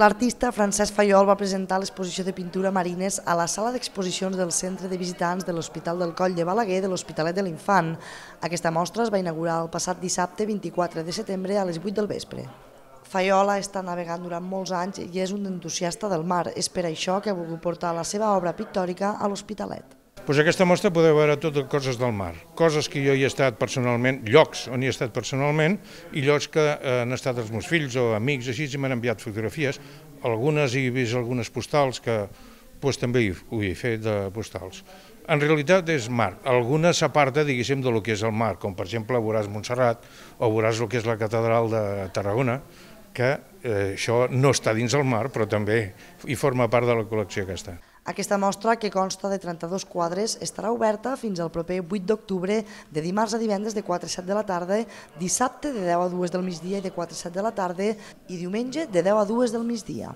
L'artista Francesc Fayol va presentar l'exposició de pintura Marines a la sala d'exposicions del Centre de Visitants de l'Hospital del Coll de Balaguer de l'Hospitalet de l'Infant. Aquesta mostra es va inaugurar el passat dissabte 24 de setembre a les 8 del vespre. Fayol ha estat navegant durant molts anys i és un entusiasta del mar. És per això que ha volgut portar la seva obra pictòrica a l'Hospitalet. Doncs aquesta mostra podeu veure totes coses del mar, coses que jo hi he estat personalment, llocs on hi he estat personalment i llocs que han estat els meus fills o amics, així i m'han enviat fotografies. Algunes he vist algunes postals que també ho he fet de postals. En realitat és mar, algunes s'aparta, diguéssim, del que és el mar, com per exemple veuràs Montserrat o veuràs el que és la catedral de Tarragona, que això no està dins el mar, però també hi forma part de la col·lecció aquesta. Aquesta mostra, que consta de 32 quadres, estarà oberta fins al proper 8 d'octubre, de dimarts a divendres de 4 a 7 de la tarda, dissabte de 10 a 2 del migdia i de 4 a 7 de la tarda i diumenge de 10 a 2 del migdia.